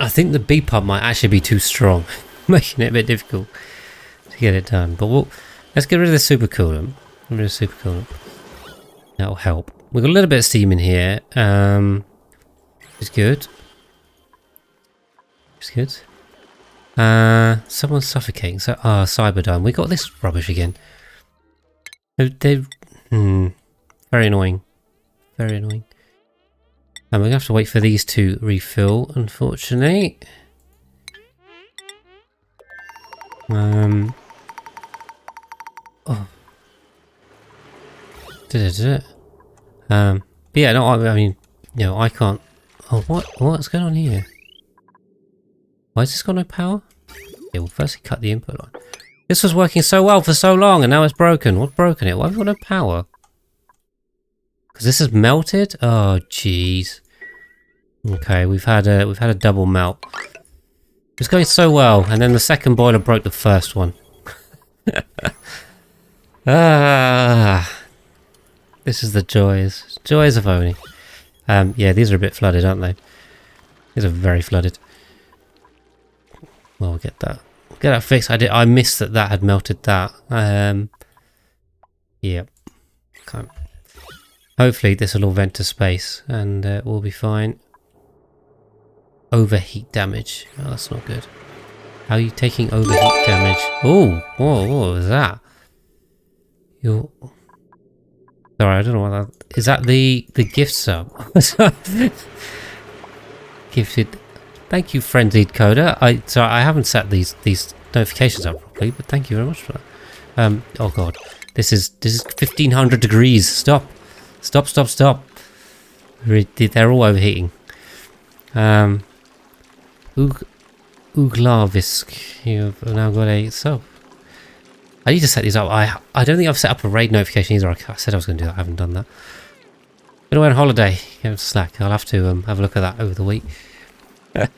I think the B pump might actually be too strong, making it a bit difficult to get it done. But let's get rid of the supercoolant. Get rid of the supercoolant. That'll help. We've got a little bit of steam in here. It's good. It's good. Someone's suffocating. So, Cyberdyne. We got this rubbish again. Very annoying. Very annoying. And we're going to have to wait for these to refill, unfortunately. Oh. Did it? But yeah, no, I mean, you know, I can't. Oh, what's going on here? Why has this got no power? Yeah, we'll firstly cut the input line. This was working so well for so long, and now it's broken. What's broken it? Why have we got no power? Because this has melted. Oh, jeez. Okay, we've had a double melt. It's going so well, and then the second boiler broke the first one. This is the joys of owning. Yeah, these are a bit flooded, aren't they? These are very flooded. Well, we'll get that fixed. I missed that had melted that. Yeah. Okay. Hopefully this will all vent to space and we'll be fine. Overheat damage. Oh, that's not good. How are you taking overheat damage? Oh, whoa, what was that? Sorry, I don't know what that is. That the gift sub? Gifted. Thank you, frenzied coder. I haven't set these notifications up properly, but thank you very much for that. Oh god, this is 1500 degrees. Stop. They're all overheating. Uglavisk, you've now got a sub. I need to set these up. I don't think I've set up a raid notification either. I said I was going to do that. I haven't done that. Been away on holiday. Get slack. I'll have to have a look at that over the week. There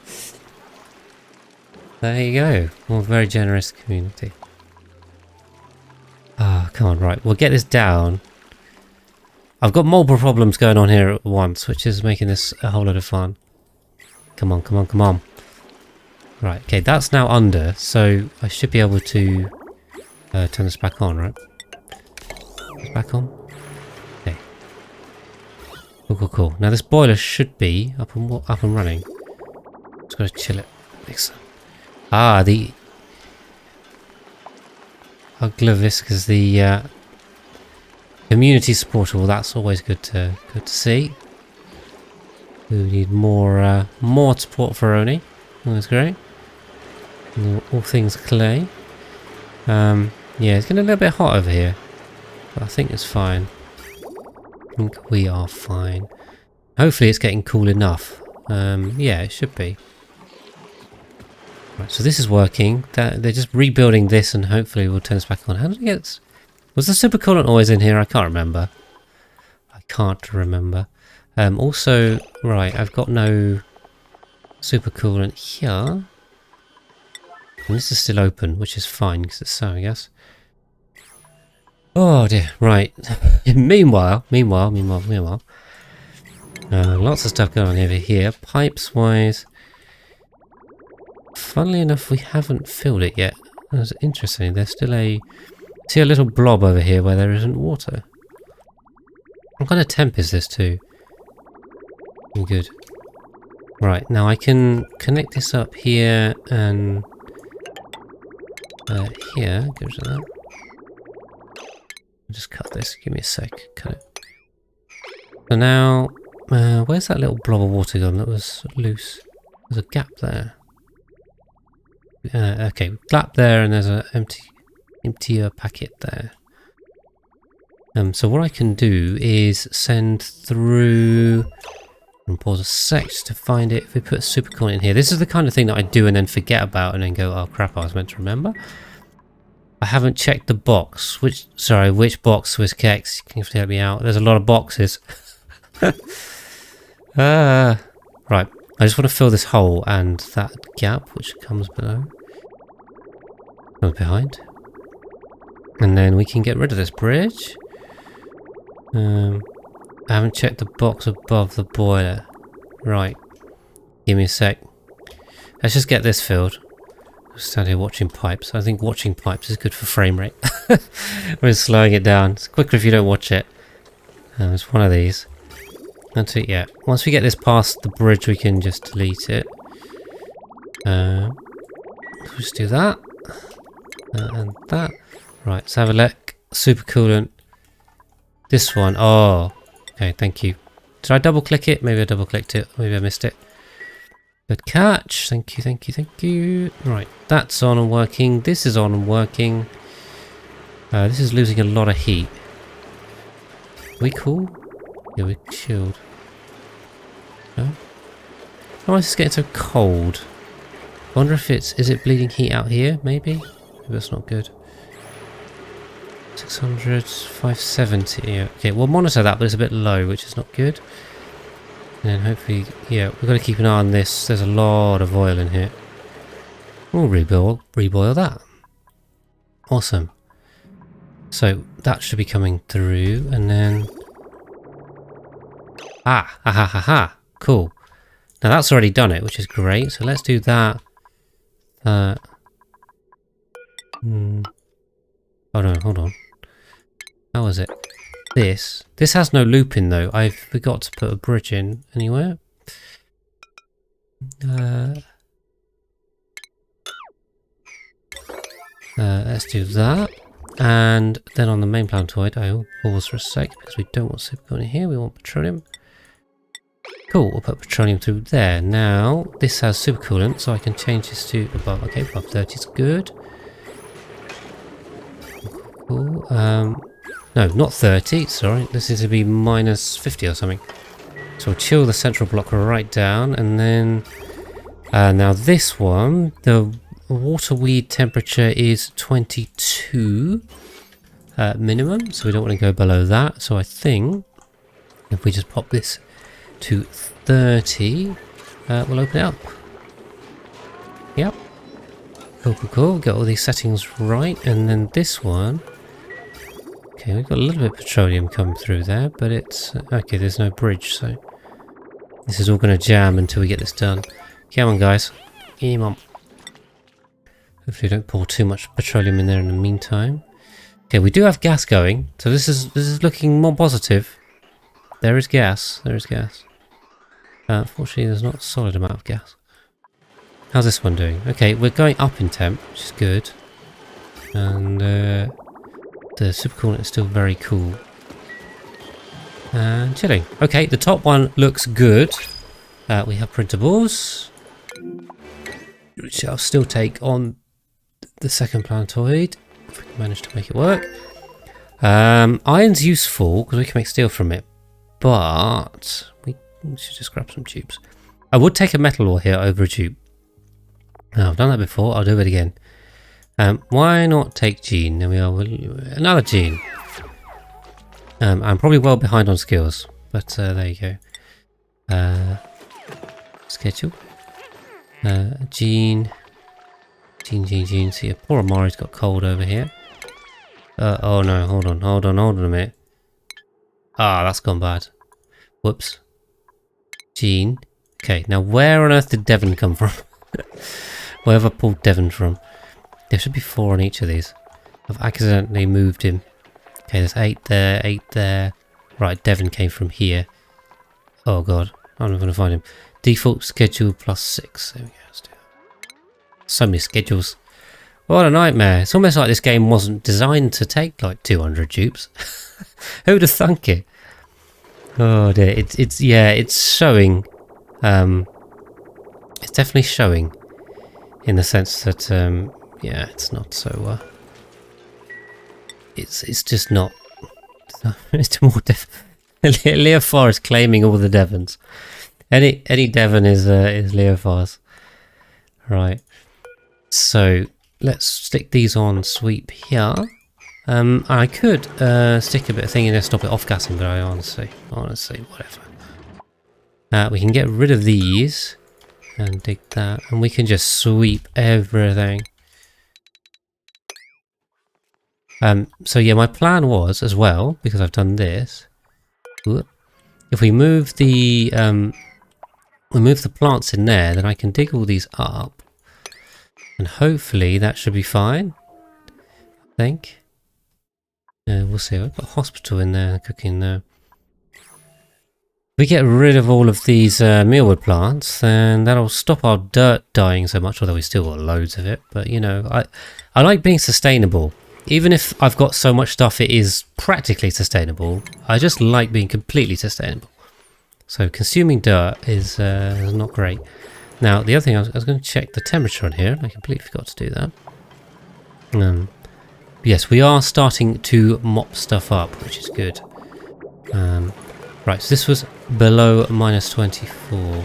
you go. Well, very generous community. Ah, come on. Right, we'll get this down. I've got multiple problems going on here at once, which is making this a whole lot of fun. Come on. Right, okay, that's now under, so I should be able to turn this back on, right? It's back on? Okay. Cool. Now this boiler should be up and running. Just gotta chill it. The Uglavisk is the community supporter. Well, that's always good to see. We need more support for Oni. That's great. All things clay. Yeah, it's getting a little bit hot over here, but I think it's fine. I think we are fine. Hopefully it's getting cool enough. Yeah, it should be. Right, so this is working. They're just rebuilding this and hopefully we'll turn this back on. How did it get... Was the supercoolant always in here? I can't remember. Also, right, I've got no supercoolant here. And this is still open, which is fine because it's so, I guess. Oh dear, right. Meanwhile. Lots of stuff going on over here. Pipes wise. Funnily enough, we haven't filled it yet. That's interesting. There's still see a little blob over here where there isn't water. What kind of temp is this to? Good. Right, now I can connect this up here and here. Get rid of that. I'll just cut this. Give me a sec. Cut it. So now, where's that little blob of water gone that was loose? There's a gap there. Okay, gap there, and there's an emptier packet there. So what I can do is send through and pause a sec to find it. If we put supercoolant in here, this is the kind of thing that I do and then forget about and then go, oh crap, I was meant to remember. I haven't checked the box. Which box was Kex? You have to help me out. There's a lot of boxes. Right. I just want to fill this hole and that gap which comes below. Comes behind. And then we can get rid of this bridge. I haven't checked the box above the boiler. Right. Give me a sec. Let's just get this filled. Stand here watching pipes. I think watching pipes is good for frame rate. We're slowing it down. It's quicker if you don't watch it. It's one of these. That's it, yeah. Once we get this past the bridge, we can just delete it. We'll just do that. And that. Right, let's have a look. Super coolant. This one. Oh, okay, thank you. Did I double click it? Maybe I double clicked it. Maybe I missed it. Good catch. Thank you, thank you, thank you. Right, that's on and working. This is on and working. This is losing a lot of heat. Are we cool? Yeah, we're chilled. No? Why is this getting so cold? I wonder if is it bleeding heat out here, maybe? Maybe that's not good. 600, 570. Yeah. Okay, we'll monitor that, but it's a bit low, which is not good. And then hopefully, yeah, we've got to keep an eye on this. There's a lot of oil in here. We'll reboil that. Awesome. So that should be coming through, and then ha ha ha ha. Cool. Now that's already done it, which is great. So let's do that. Oh no, hold on. How was it? This has no loop in though. I forgot to put a bridge in anywhere. Let's do that. And then on the main planetoid, I'll pause for a sec because we don't want super in here. We want petroleum. Cool, we'll put petroleum through there. Now, this has supercoolant, so I can change this to above. Okay, above 30 is good. Cool. No, not 30, sorry. This is to be minus 50 or something. So we'll chill the central block right down, and then... now this one, the water weed temperature is 22 minimum, so we don't want to go below that. So I think if we just pop this to 30, we'll open it up. Yep. Cool, cool, cool. Get all these settings right, and then this one... Okay, we've got a little bit of petroleum coming through there, but it's... Okay, there's no bridge, so... This is all going to jam until we get this done. Come on, guys. Come on. Hopefully don't pour too much petroleum in there in the meantime. Okay, we do have gas going, so this is looking more positive. There is gas. There is gas. Unfortunately, there's not a solid amount of gas. How's this one doing? Okay, we're going up in temp, which is good. And the supercoolant is still very cool. And chilling. Okay, the top one looks good. We have printables, which I'll still take on the second planetoid, if we can manage to make it work. Iron's useful, because we can make steel from it. But we should just grab some tubes. I would take a metal ore here over a tube. Now, I've done that before, I'll do it again. Why not take Gene? There we are. Another Gene. I'm probably well behind on skills, but there you go. Schedule. Gene. See, poor Amari's got cold over here. Oh no, hold on a minute. Ah, that's gone bad. Whoops. Gene. Okay, now where on earth did Devon come from? Where have I pulled Devon from? There should be 4 on each of these. I've accidentally moved him. Okay, there's 8 there, 8 there. Right, Devon came from here. Oh god, I'm not going to find him. Default schedule plus 6. There we go, let's do that. So many schedules. What a nightmare. It's almost like this game wasn't designed to take like 200 dupes. Who would have thunk it? Oh dear, it's showing. It's definitely showing in the sense that yeah, it's not so it's just not it's more Leofar is claiming all the Devons. Any Devon is Leofar's. Right. So let's stick these on sweep here. I could stick a bit of thing in there to stop it off gassing, but I honestly, whatever. We can get rid of these and dig that, and we can just sweep everything. So yeah, my plan was as well, because I've done this. If we move the we move the plants in there, then I can dig all these up. And hopefully that should be fine. I think. We'll see. I've got a hospital in there, cooking there. If we get rid of all of these mealwood plants, then that'll stop our dirt dying so much, although we still got loads of it. But, you know, I like being sustainable. Even if I've got so much stuff it is practically sustainable, I just like being completely sustainable. So consuming dirt is not great. Now, the other thing, I was going to check the temperature on here. I completely forgot to do that. Yes, we are starting to mop stuff up, which is good. Right, so this was below -24.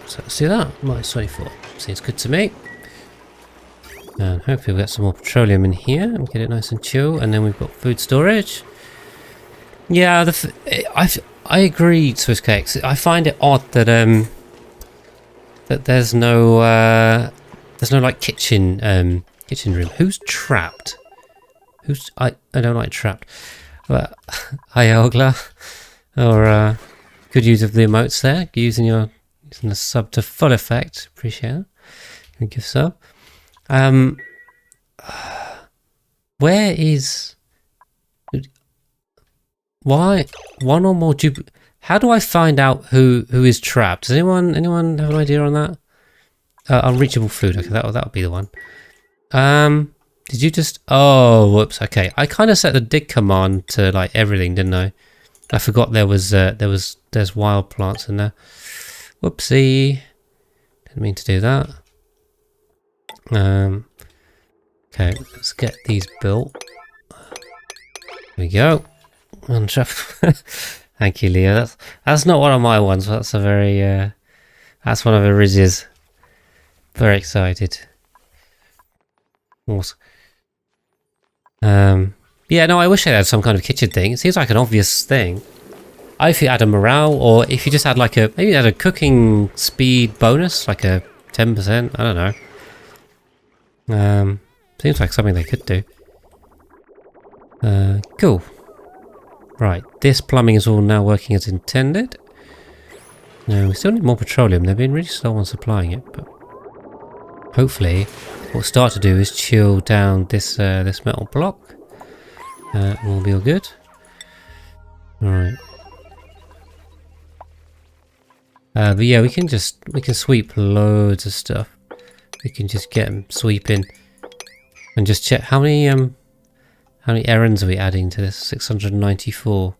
So see that? -24. Seems good to me. And hopefully we'll get some more petroleum in here and get it nice and chill. And then we've got food storage. Yeah, I agree, Swiss Cakes. I find it odd that that there's no like kitchen room. Who's trapped? I don't like trapped. But hi Ogla. Or good use of the emotes there. Using the sub to full effect. Appreciate it. Thank you, sub. Where is why one or more dupe? How do I find out who is trapped? Does anyone have an idea on that? Unreachable food. Okay, that'll be the one. Did you just? Oh, whoops. Okay, I kind of set the dig command to like everything, didn't I? I forgot there's wild plants in there. Whoopsie. Didn't mean to do that. Okay, let's get these built. There we go. Thank you, Leo. That's not one of my ones. That's a very that's one of Irizia's. Very excited. Awesome. Yeah, no, I wish I had some kind of kitchen thing. It seems like an obvious thing. If you add a morale, or if you just had like maybe add a cooking speed bonus, like a 10%. I don't know. Seems like something they could do. Cool. Right, this plumbing is all now working as intended. No, we still need more petroleum. They've been really slow on supplying it, but hopefully what we'll start to do is chill down this this metal block. We'll be all good. Alright. But yeah, we can sweep loads of stuff. We can just get them sweeping and just check how many errands are we adding to this? 694.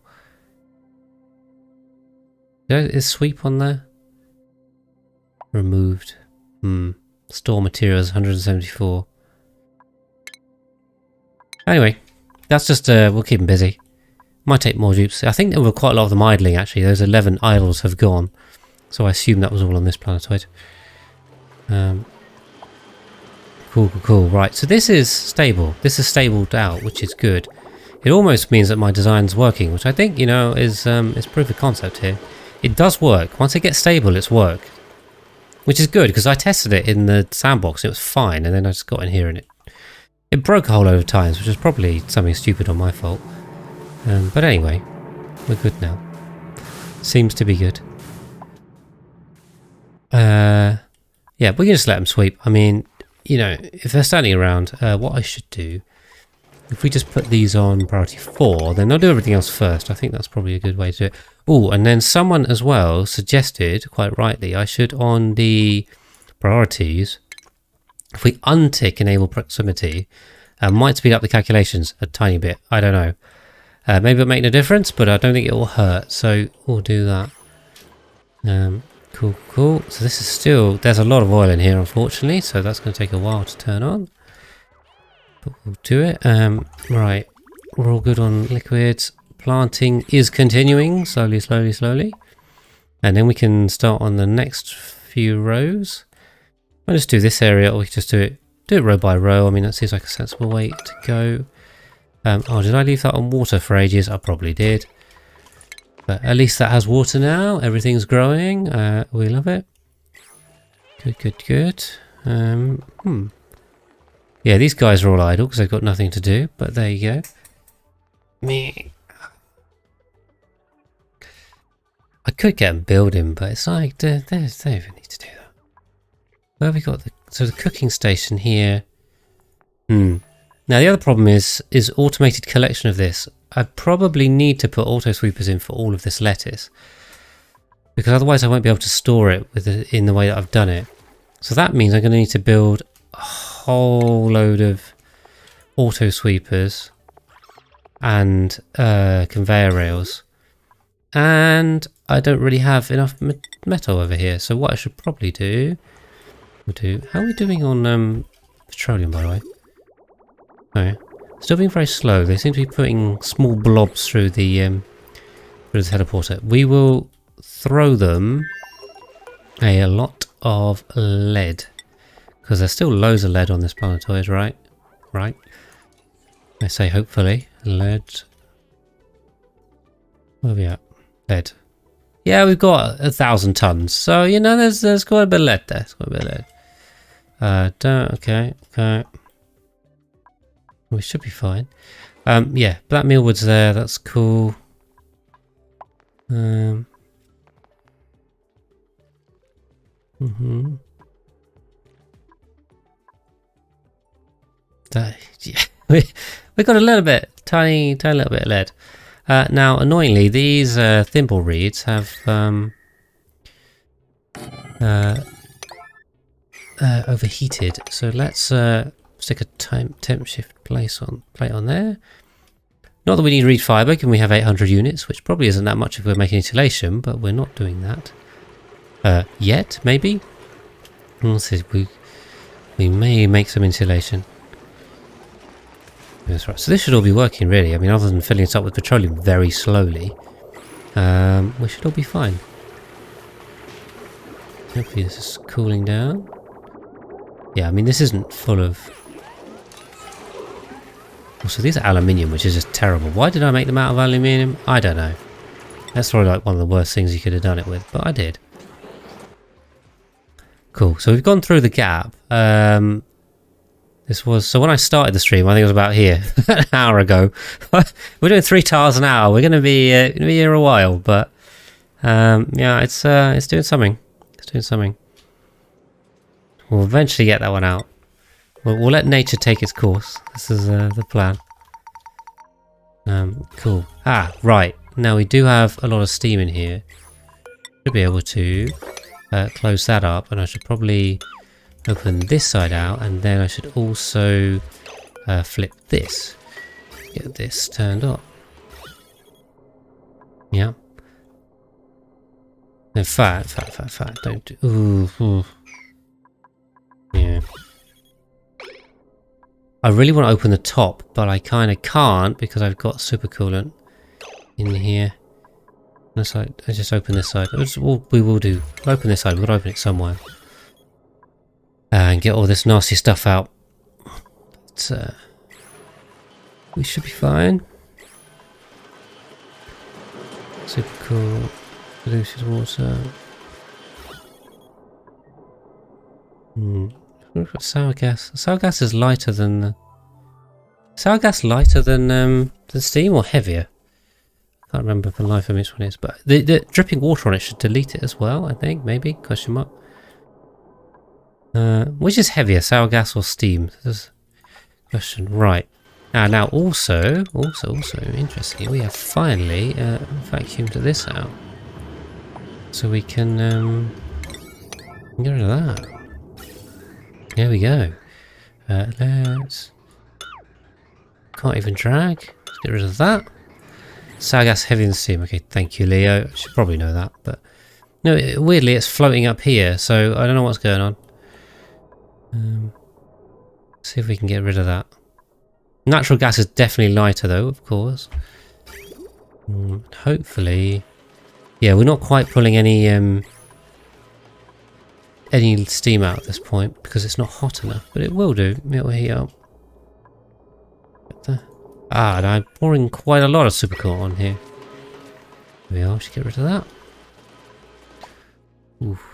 Is sweep on there? Removed. Store materials 174. Anyway, that's just we'll keep them busy. Might take more dupes. I think there were quite a lot of them idling actually. Those 11 idols have gone. So I assume that was all on this planetoid. Cool. Right, so this is stable. This is stabled out, which is good. It almost means that my design's working, which I think, you know, is proof of concept here. It does work. Once it gets stable, it's work. Which is good, because I tested it in the sandbox and it was fine, and then I just got in here and it broke a whole load of times, which is probably something stupid on my fault. But anyway, we're good now. Seems to be good. Yeah, we can just let them sweep. I mean, you know, if they're standing around, what I should do, if we just put these on priority 4, then they'll do everything else first. I think that's probably a good way to do it. Oh, and then someone as well suggested, quite rightly, I should, on the priorities, if we untick enable proximity, might speed up the calculations a tiny bit. I don't know. Maybe it'll make no difference, but I don't think it will hurt. So we'll do that. Cool. So this is still, there's a lot of oil in here, unfortunately, so that's going to take a while to turn on. But we'll do it. Right, we're all good on liquids. Planting is continuing, slowly. And then we can start on the next few rows. I'll just do this area, or we can just do it row by row. I mean, that seems like a sensible way to go. Oh, did I leave that on water for ages? I probably did. But at least that has water now. Everything's growing. We love it. Good. Yeah, these guys are all idle because they've got nothing to do. But there you go. Me. could get them building, but it's like, they don't even need to do that. Where have we got so the cooking station here. Now the other problem is automated collection of this. I probably need to put auto sweepers in for all of this lettuce, because otherwise I won't be able to store it in the way that I've done it. So that means I'm going to need to build a whole load of auto sweepers and conveyor rails, and I don't really have enough metal over here. So what I should probably do, how are we doing on petroleum, by the way? Oh, still being very slow. They seem to be putting small blobs through the teleporter. We will throw them a lot of lead, because there's still loads of lead on this planetoid, right? Right. I say hopefully. Lead. Where are we at? Lead. Yeah, we've got 1,000 tons. So, you know, there's quite a bit of lead there. There's quite a bit of lead. Okay. We should be fine. Yeah, black mealwood's there. That's cool. Yeah. We got a little bit, tiny little bit of lead. Now, annoyingly, these thimble reeds have overheated. So let's stick a temp shift plate on there. Not that we need reed fibre, given we have 800 units, which probably isn't that much if we're making insulation, but we're not doing that yet. Maybe. We'll see. We may make some insulation. That's right. So this should all be working, really. I mean, other than filling it up with petroleum very slowly, we should all be fine. Hopefully this is cooling down. Yeah, I mean, this isn't full of... Also, these are aluminium, which is just terrible. Why did I make them out of aluminium? I don't know. That's probably like one of the worst things you could have done it with, but I did. Cool. So we've gone through the gap. So when I started the stream, I think it was about here, an hour ago. We're doing 3 tiles an hour. We're going to be here a while, but yeah, it's doing something. It's doing something. We'll eventually get that one out. We'll let nature take its course. This is the plan. Cool. Right. Now we do have a lot of steam in here. Should be able to close that up, and I should probably open this side out, and then I should also flip this. Get this turned on. Yeah. No, fat. Don't do... Ooh. Yeah. I really want to open the top, but I kind of can't because I've got supercoolant in here. That's like, I just open this side. We will do. We'll open this side. We've got to open it somewhere. And get all this nasty stuff out. But, we should be fine. Super cool. Diluted water. We've got sour gas. Sour gas is lighter than... Sour gas lighter than steam or heavier? I can't remember for life of which one is, but the dripping water on it should delete it as well, I think, maybe? Question mark. Which is heavier, sour gas or steam? This question. Right. Now also, interestingly, we have finally vacuumed this out. So we can get rid of that. There we go. Let's... Can't even drag. Let's get rid of that. Sour gas heavier than steam. Okay, thank you, Leo. I should probably know that, but... No, weirdly, it's floating up here, so I don't know what's going on. See if we can get rid of that. Natural gas is definitely lighter though, of course. Hopefully... Yeah, we're not quite pulling any steam out at this point because it's not hot enough, but it will do. It will heat up. And I'm pouring quite a lot of supercoolant on here. There we are, should get rid of that. Oof.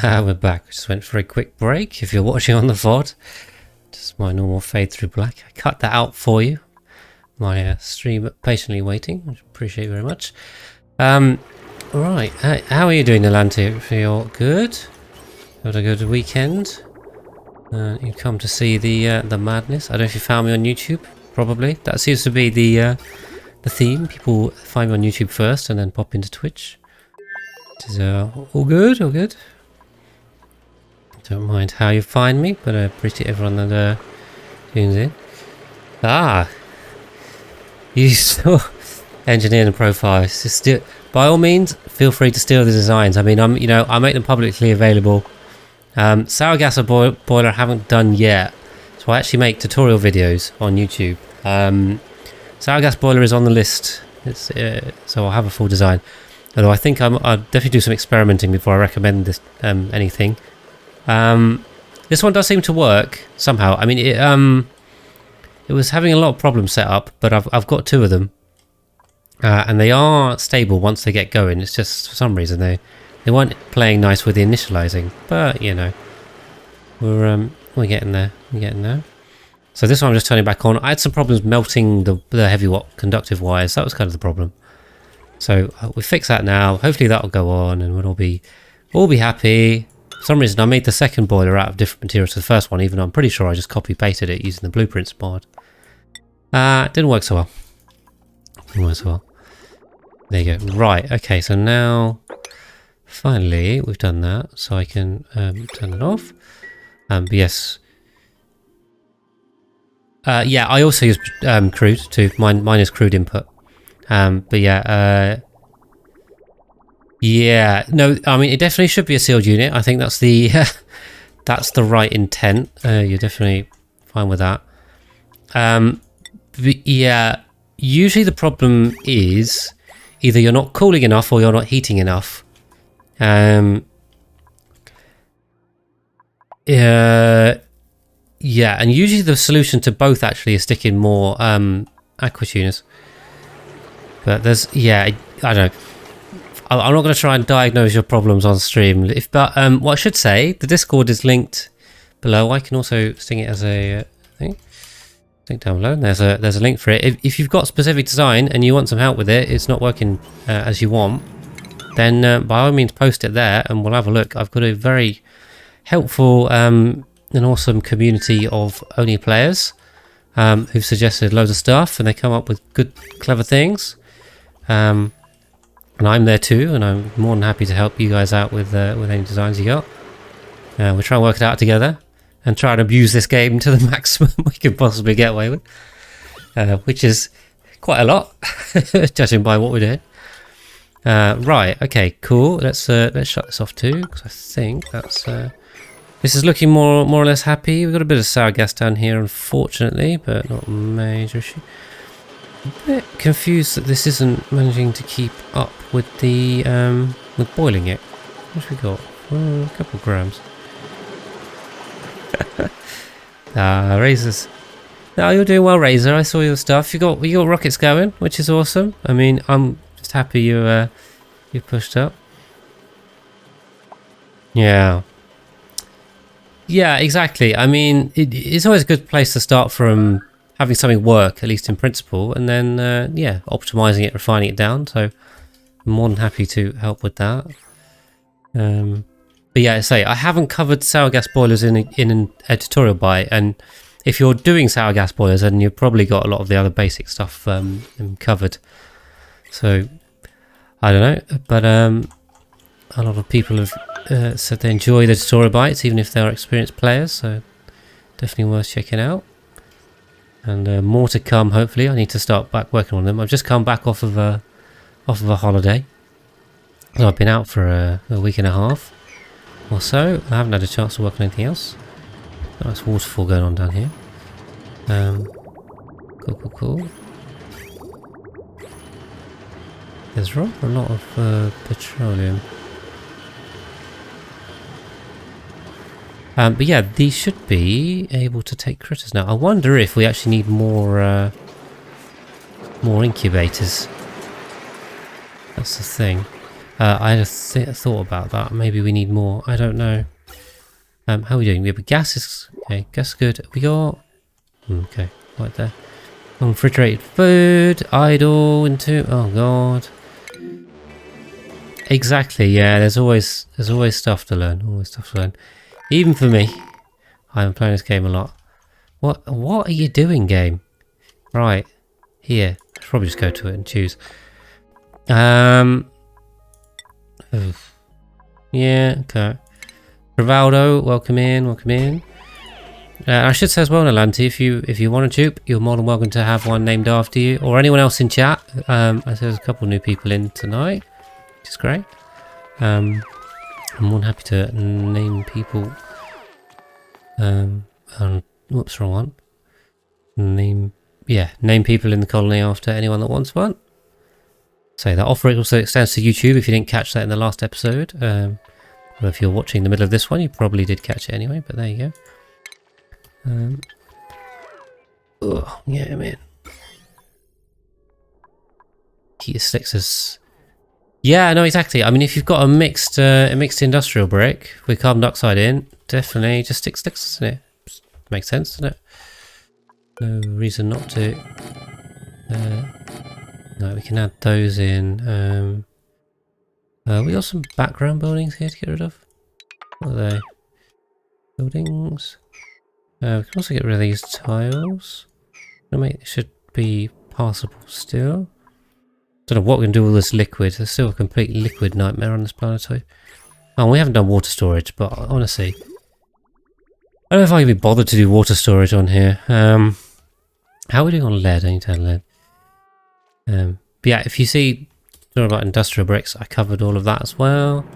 We're back. We just went for a quick break. If you're watching on the VOD, just my normal fade through black. I cut that out for you. my stream patiently waiting, which I appreciate very much. Right, how are you doing, Nalante? Feel good? Had a good weekend? You come to see the madness. I don't know if you found me on YouTube. Probably. That seems to be the theme. People find me on YouTube first and then pop into Twitch. It is all good, all good. Don't mind how you find me, but I appreciate everyone that tunes in. Ah, you saw engineering profiles. Just by all means, feel free to steal the designs. I mean, I make them publicly available. Sour gas boiler I haven't done yet, so I actually make tutorial videos on YouTube. Sour gas boiler is on the list. So I'll have a full design. Although I think I'll definitely do some experimenting before I recommend this anything. This one does seem to work somehow. I mean, it was having a lot of problems set up, but I've got 2 of them, and they are stable once they get going. It's just for some reason they weren't playing nice with the initializing, but you know, we're getting there. We're getting there. So this one I'm just turning back on. I had some problems melting the heavy conductive wires. That was kind of the problem. So we fix that now. Hopefully that'll go on, and we'll all be happy. For some reason I made the second boiler out of different materials to the first one, even though I'm pretty sure I just copy pasted it using the blueprints mod. It didn't work so well. Didn't work so well. There you go. Right. Okay. So now, finally, we've done that. So I can turn it off. But yes. Yeah, I also use crude too. Mine is crude input. But yeah, yeah. No, I mean it definitely should be a sealed unit. I think that's the that's the right intent. You're definitely fine with that. But yeah, usually the problem is either you're not cooling enough or you're not heating enough. Yeah, and usually the solution to both actually is sticking more aqua tuners. But there's, yeah, I don't know. I'm not going to try and diagnose your problems on stream. But what I should say, the Discord is linked below. I can also sting it as a thing. Link down below. And there's a link for it. If you've got specific design and you want some help with it, it's not working as you want, then by all means post it there and we'll have a look. I've got a very helpful an awesome community of Oni players who've suggested loads of stuff, and they come up with good, clever things. And I'm there too, and I'm more than happy to help you guys out with any designs you got. We'll try and work it out together, and try and abuse this game to the maximum we can possibly get away with, which is quite a lot, judging by what we're doing. Right, okay, cool. Let's shut this off too, because I think that's. This is looking more or less happy. We've got a bit of sour gas down here, unfortunately, but not a major issue. A bit confused that this isn't managing to keep up with the with boiling it. What have we got? A couple of grams. Razors. No, you're doing well, Razor. I saw your stuff. You got rockets going, which is awesome. I mean, I'm just happy you pushed up. Yeah. Yeah, exactly. I mean, it's always a good place to start from having something work, at least in principle, and then, yeah, optimizing it, refining it down. So I'm more than happy to help with that. But yeah, I haven't covered sour gas boilers in a tutorial by, and if you're doing sour gas boilers, then you've probably got a lot of the other basic stuff covered. So, I don't know, but a lot of people have said they enjoy the tutorial bites, even if they're experienced players, so definitely worth checking out. And more to come, hopefully. I need to start back working on them. I've just come back off of a holiday. So I've been out for a week and a half or so. I haven't had a chance to work on anything else. Nice waterfall going on down here. Cool. There's rather a lot of petroleum. But yeah, these should be able to take critters now. I wonder if we actually need more incubators. That's the thing. I had a thought about that. Maybe we need more. I don't know. How are we doing? We have gas is okay. Gas is good. We got okay right there. Refrigerated food, idle into. Oh god. Exactly. Yeah. There's always stuff to learn. Always stuff to learn. Even for me, I'm playing this game a lot. What are you doing, game? Right here. I should probably just go to it and choose. Oof. Yeah. Okay. Rivaldo, welcome in. Welcome in. I should say as well, Nalanti, if you want a dupe, you're more than welcome to have one named after you, or anyone else in chat. There's a couple new people in tonight, which is great. I'm more than happy to name people. Whoops, wrong one. Name people in the colony after anyone that wants one. So that offer also extends to YouTube if you didn't catch that in the last episode. Well, if you're watching in the middle of this one, you probably did catch it anyway, but there you go. Oh, yeah, man. Keep your slicksers. Yeah, no, exactly. I mean, if you've got a mixed industrial brick with carbon dioxide in, definitely just stick slicksers in it. Just makes sense, doesn't it? No reason not to. No, we can add those in. We got some background buildings here to get rid of. What are they? Buildings. We can also get rid of these tiles. It should be passable still. Don't know what we can do with this liquid. There's still a complete liquid nightmare on this planetoid. Oh, we haven't done water storage, but honestly, I don't know if I can be bothered to do water storage on here. How are we doing on lead? I need to add lead. But yeah, if you see about industrial bricks, I covered all of that as well.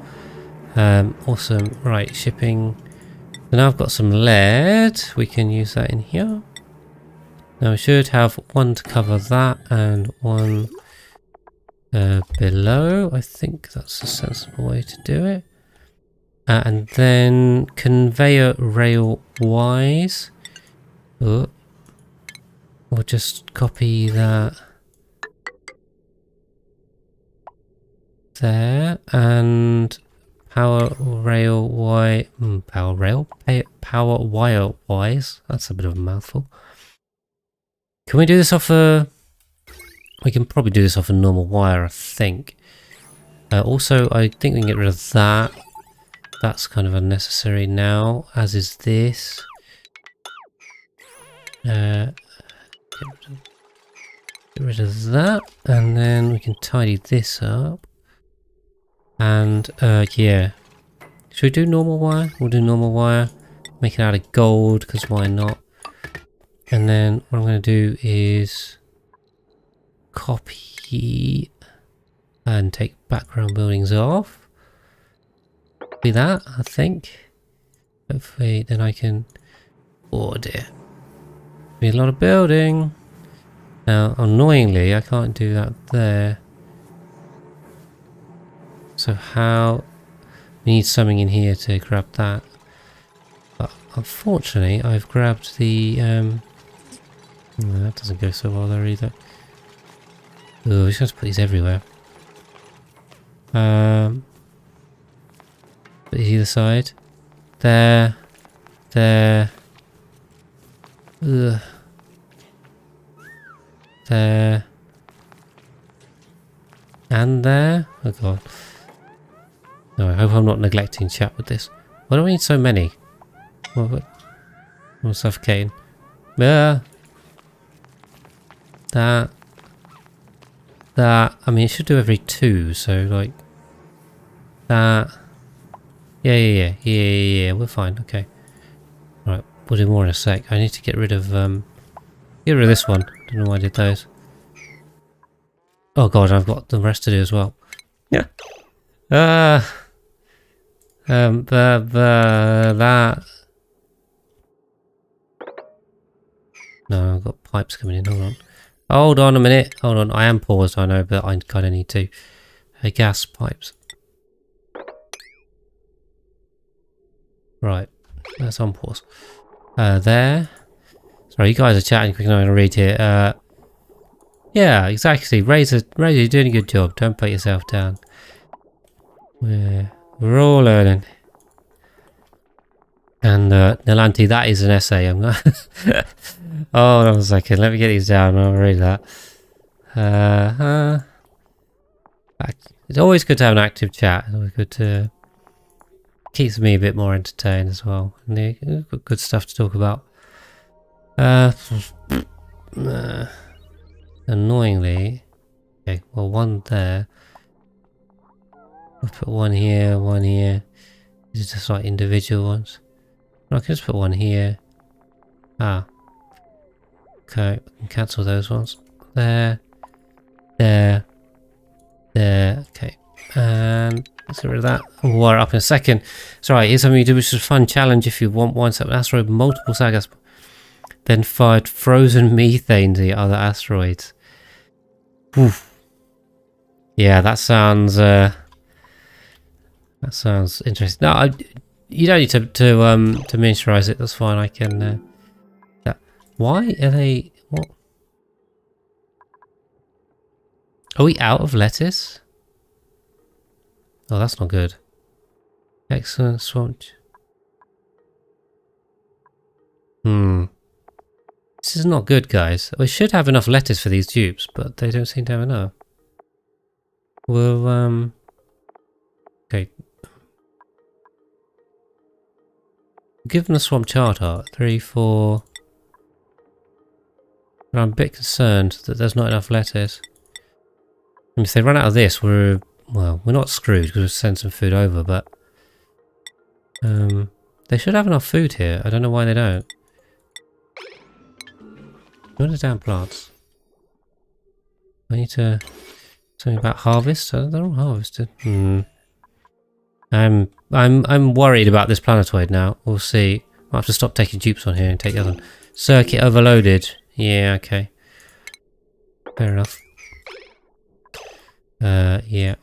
Awesome. Right, shipping. So now I've got some lead. We can use that in here. Now we should have one to cover that and one below. I think that's a sensible way to do it. And then conveyor rail wise, we'll just copy that there, and power wire wise. That's a bit of a mouthful. Can we do this off a? We can probably do this off a normal wire, I think. Also, I think we can get rid of that. That's kind of unnecessary now, as is this. Get rid of that, and then we can tidy this up. And yeah, should we do normal wire? We'll do normal wire. Make it out of gold, because why not? And then what I'm going to do is copy and take background buildings off. Copy that, I think. Hopefully then I can... Oh dear. Be a lot of building. Now, annoyingly, I can't do that there. So how... We need something in here to grab that. But unfortunately, I've grabbed the... No, that doesn't go so well there either. Oh, we just have to put these everywhere. Put either side. There. There. Ugh. There. And there. Oh god. No, I hope I'm not neglecting chat with this. Why do we need so many? What? I'm suffocating. That. That. I mean, it should do every 2, so like... That. Yeah, we're fine, okay. Right, we'll do more in a sec. I need to get rid of this one. Don't know why I did those. Oh god, I've got the rest to do as well. Yeah. That. No, I've got pipes coming in, hold on. Hold on a minute, hold on, I am paused, I know, but I kind of need to. Gas pipes. Right, that's on pause. There. Sorry, you guys are chatting quick, I'm going to read here. Yeah, exactly, Razor, you're doing a good job, don't put yourself down. We're all learning. And Nilanti, that is an essay. I'm not. Oh, hold on a second. Let me get these down. I'll read that. It's always good to have an active chat. It's always good to keeps me a bit more entertained as well. And yeah, good stuff to talk about. Annoyingly, okay. Well, one there. We'll put one here, one here. These are just like individual ones. I can just put one here. Ah. Okay, I can cancel those ones. There. There. There. Okay. And let's get rid of that. We're up in a second. So right, here's something you do, which is a fun challenge. If you want one separate asteroid, multiple sagas, then fired frozen methane to the other asteroids. Oof. Yeah, that sounds interesting. No, you don't need to miniaturize it. That's fine. I can. Why are they? What? Are we out of lettuce? Oh, that's not good. Excellent swamp. This is not good, guys. We should have enough lettuce for these dupes, but they don't seem to have enough. Well, okay. Give them the swamp chart art. 3, 4. But I'm a bit concerned that there's not enough lettuce. And if they run out of this, we're not screwed because we'll send some food over, but they should have enough food here. I don't know why they don't. What are the damn plants? I need to something about harvest. They're all harvested. I'm worried about this planetoid now. We'll see. I'll have to stop taking dupes on here and take the other one. Circuit overloaded. Yeah, okay. Fair enough. Yeah.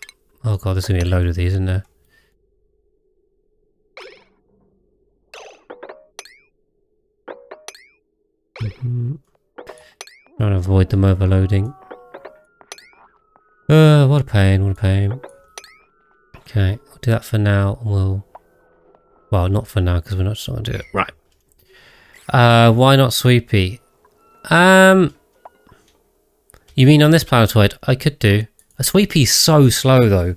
Oh god, there's gonna be a load of these, isn't there? Trying to avoid them overloading. What a pain, what a pain. Okay, I'll do that for now. Well, not for now, because we're not just going to do it. Right. Why not Sweepy? You mean on this planetoid? I could do. A Sweepy's so slow, though.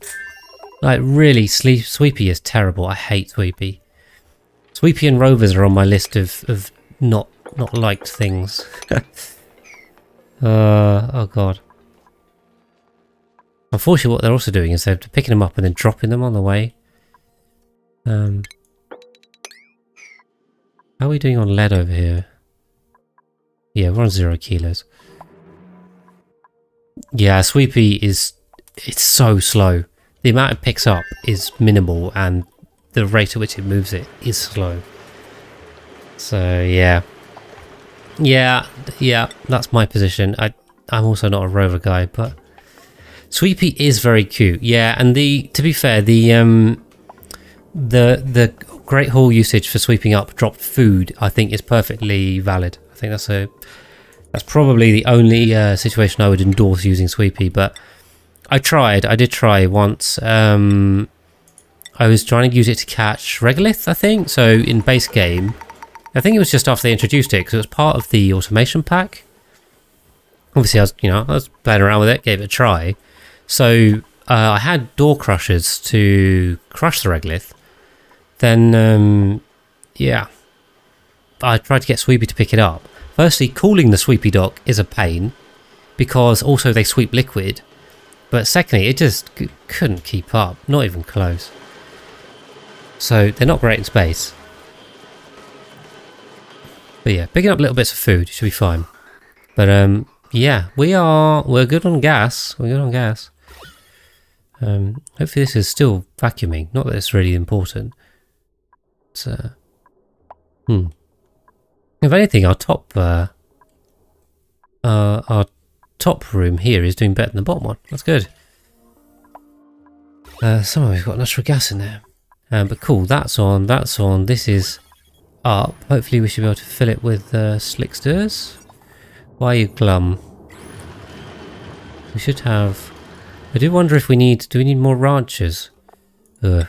Like, really, Sweepy is terrible. I hate Sweepy. Sweepy and Rovers are on my list of not liked things. Oh god. Unfortunately, what they're also doing is they're picking them up and then dropping them on the way. How are we doing on lead over here? Yeah, we're on 0 kilos. Yeah, Sweepy it's so slow. The amount it picks up is minimal and the rate at which it moves it is slow. So yeah. Yeah, that's my position. I'm also not a rover guy, but Sweepy is very cute. Yeah, and to be fair, the Great Hall usage for sweeping up dropped food, I think, is perfectly valid. I think that's probably the only situation I would endorse using Sweepy. But I did try once. I was trying to use it to catch regolith, I think. So in base game, I think it was just after they introduced it because it was part of the automation pack. Obviously, I was playing around with it, gave it a try. So I had door crushers to crush the regolith. Then, yeah, I tried to get Sweepy to pick it up. Firstly, calling the Sweepy dock is a pain because also they sweep liquid. But secondly, it just couldn't keep up, not even close. So they're not great in space. But yeah, picking up little bits of food should be fine. But yeah, we're good on gas. We're good on gas. Hopefully this is still vacuuming. Not that it's really important. It's, if anything, our top room here is doing better than the bottom one. That's good. Somehow we've got natural gas in there. But cool, that's on. This is up. Hopefully we should be able to fill it with slicksters. Why are you glum? We should have... I do wonder if do we need more ranchers? Ugh.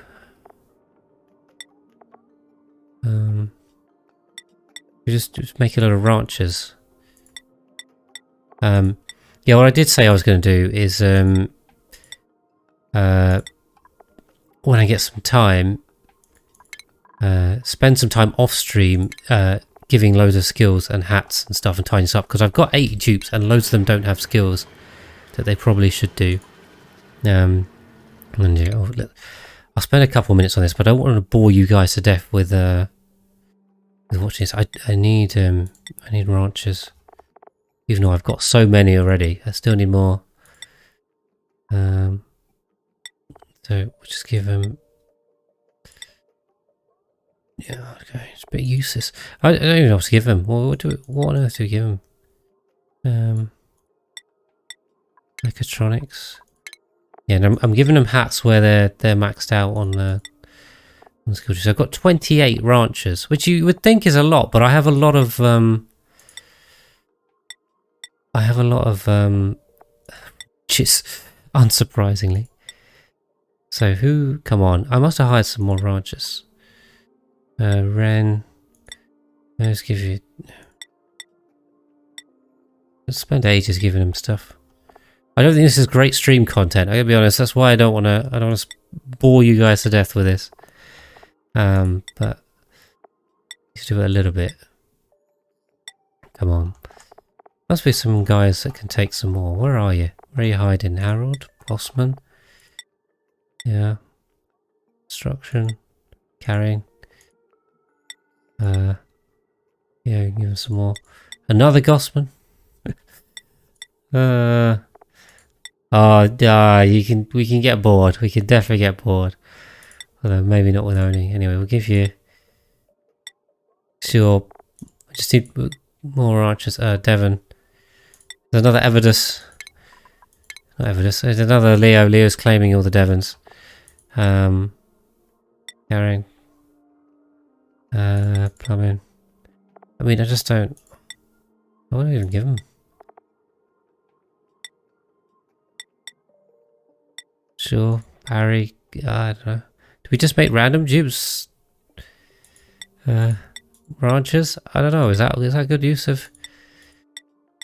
We just make a lot of ranches. Yeah, what I did say I was going to do is when I get some time, spend some time off stream giving loads of skills and hats and stuff and tying this up, because I've got 80 dupes and loads of them don't have skills that they probably should do. And yeah, I'll spend a couple of minutes on this, but I don't want to bore you guys to death with watching this. I need ranches, even though I've got so many already. I still need more. So we'll just give them. Yeah, okay, it's a bit useless. I don't even know what to give them. What on earth do we give them? Mechatronics. Yeah, and I'm giving them hats where they're maxed out on the skill tree. So I've got 28 ranchers, which you would think is a lot, but I have a lot of just unsurprisingly. So who? Come on, I must have hired some more ranchers. Ren. Let's give you. Let's spend ages giving them stuff. I don't think this is great stream content. I gotta be honest. That's why I don't want to bore you guys to death with this. But let's do it a little bit. Come on. Must be some guys that can take some more. Where are you? Where are you hiding? Harold? Bossman? Yeah. Instruction. Carrying. Yeah, give us some more. Another Gossman? We can get bored. We can definitely get bored. Although maybe not with Oni. Anyway, we'll give you. Sure. I just need more archers. Devon. There's another Evidus. Not Evidus. There's another Leo. Leo's claiming all the Devons. Carrying. Plumbing. I mean, I just don't. I won't even give them. Sure. Barry. I don't know. Do we just make random dupes? Ranchers? I don't know. Is that good use of?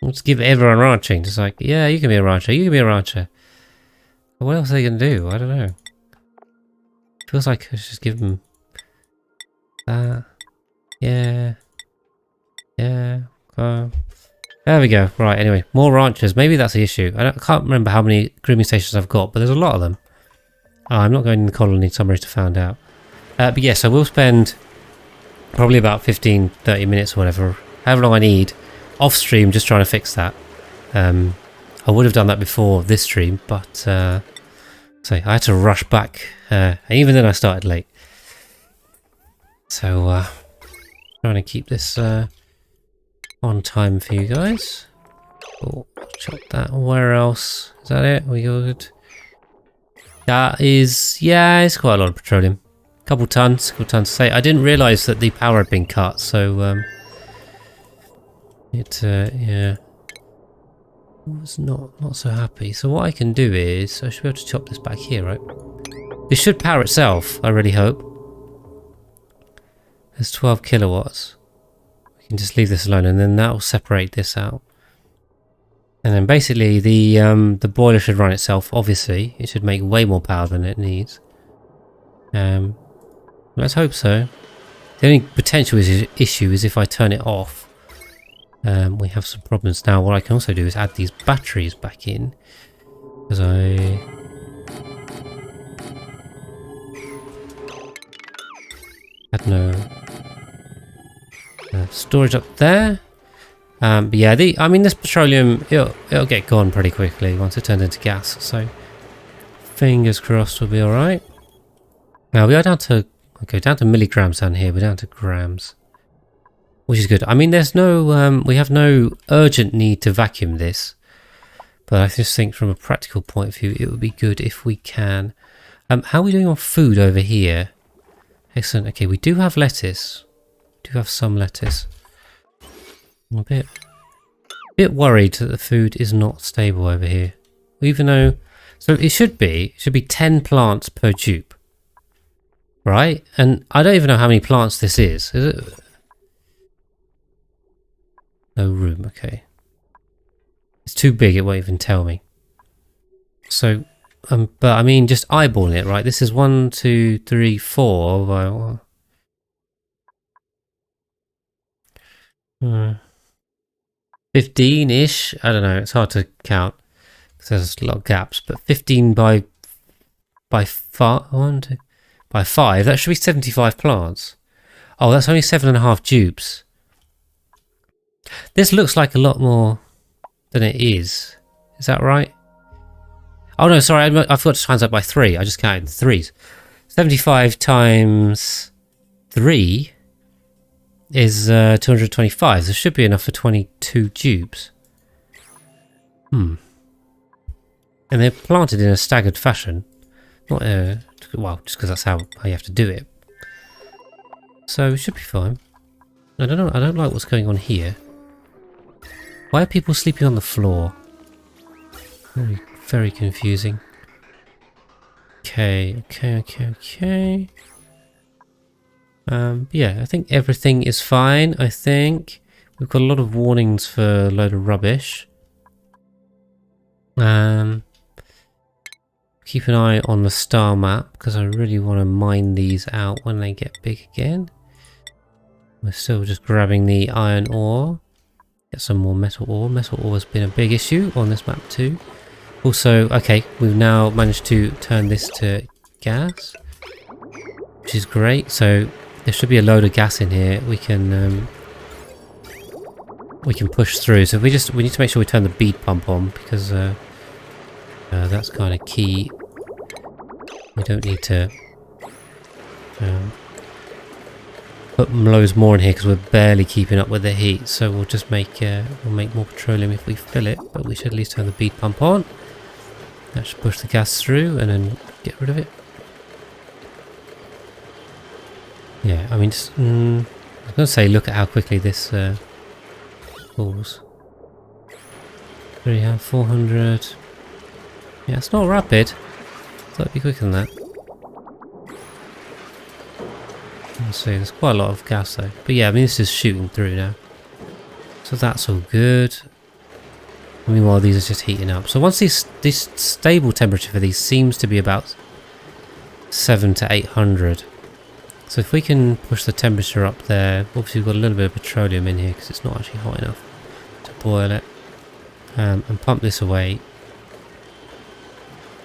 Let's give everyone ranching. Just like, yeah, you can be a rancher. You can be a rancher. What else are they gonna do? I don't know. Feels like I should just give them that. Yeah. Yeah. There we go. Right. Anyway, more ranchers. Maybe that's the issue. I can't remember how many grooming stations I've got, but there's a lot of them. Oh, I'm not going in the colony. Somebody's to find out. But yes, I will spend probably about 15-30 minutes or whatever, however long I need, off stream, just trying to fix that. I would have done that before this stream, but so I had to rush back, and even then I started late. So trying to keep this on time for you guys. Oh, chop that. Where else? Is that it? We good? That is, yeah, it's quite a lot of petroleum. Couple tons to say. I didn't realise that the power had been cut, so yeah, I was not so happy. So what I can do is I should be able to chop this back here, right? This should power itself. I really hope. There's 12 kilowatts. We can just leave this alone, and then that will separate this out. And then basically the boiler should run itself. Obviously, it should make way more power than it needs. Let's hope so. The only potential issue is if I turn it off, we have some problems. Now, what I can also do is add these batteries back in, because I had no storage up there. But yeah, I mean, this petroleum, it'll get gone pretty quickly once it turns into gas. So fingers crossed we'll be all right. Now we are down to milligrams down here. We're down to grams, which is good. I mean, there's no we have no urgent need to vacuum this, but I just think from a practical point of view, it would be good if we can. How are we doing on food over here? Excellent. Okay, we do have lettuce. We do have some lettuce. I'm a bit worried that the food is not stable over here, even though, so it should be 10 plants per dupe, right? And I don't even know how many plants this is. Is it? No room, okay. It's too big, it won't even tell me. So, but I mean, just eyeballing it, right? This is 1, 2, 3, 4. 15-ish? I don't know, it's hard to count. There's a lot of gaps, but 15 by 5, by 5, that should be 75 plants. Oh, that's only 7.5 dupes. This looks like a lot more than it is. Is that right? Oh no, sorry, I forgot to translate by 3. I just counted the 3s. 75 times 3 is 225. There should be enough for 22 dupes. And they're planted in a staggered fashion. Not well, just because that's how you have to do it. So it should be fine. I don't know. I don't like what's going on here. Why are people sleeping on the floor? Very, very confusing. Okay. Yeah, I think everything is fine. I think we've got a lot of warnings for a load of rubbish. Keep an eye on the star map because I really want to mine these out when they get big again. We're still just grabbing the iron ore. Get some more metal ore. Metal ore has been a big issue on this map too. Also, okay, we've now managed to turn this to gas, which is great. So there should be a load of gas in here. We can push through. So we need to make sure we turn the bead pump on because that's kind of key. We don't need to put loads more in here because we're barely keeping up with the heat. So we'll just make more petroleum if we fill it, but we should at least turn the bead pump on. That should push the gas through and then get rid of it. Yeah, I mean, just, I was going to say, look at how quickly this falls. 400. Yeah, it's not rapid. Thought it'd be quicker than that. Let's see, there's quite a lot of gas though. But yeah, I mean, this is shooting through now. So that's all good. Meanwhile, these are just heating up. So once this stable temperature for these seems to be about 700 to 800. So if we can push the temperature up there, obviously we've got a little bit of petroleum in here because it's not actually hot enough to boil it. And pump this away.